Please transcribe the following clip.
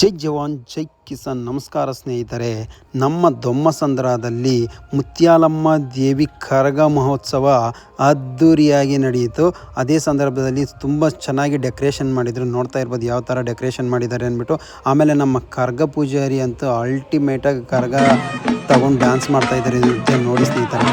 ಜೈ ಜವಾನ್ ಜೈ ಕಿಸಾನ್. ನಮಸ್ಕಾರ ಸ್ನೇಹಿತರೆ. ನಮ್ಮ ದೊಮ್ಮಸಂದ್ರದಲ್ಲಿ ಮುತ್ಯಾಲಮ್ಮ ದೇವಿ ಕರಗ ಮಹೋತ್ಸವ ಅದ್ಧೂರಿಯಾಗಿ ನಡೆಯಿತು. ಅದೇ ಸಂದರ್ಭದಲ್ಲಿ ತುಂಬ ಚೆನ್ನಾಗಿ ಡೆಕೋರೇಷನ್ ಮಾಡಿದರು. ನೋಡ್ತಾ ಇರ್ಬೋದು ಯಾವ ಥರ ಡೆಕೋರೇಷನ್ ಮಾಡಿದ್ದಾರೆ ಅಂದ್ಬಿಟ್ಟು. ಆಮೇಲೆ ನಮ್ಮ ಕರಗ ಪೂಜಾರಿ ಅಂತೂ ಅಲ್ಟಿಮೇಟಾಗಿ ಕರಗ ತಗೊಂಡು ಡ್ಯಾನ್ಸ್ ಮಾಡ್ತಾ ಇದ್ದಾರೆ. ನೋಡಿ ಸ್ನೇಹಿತರೆ.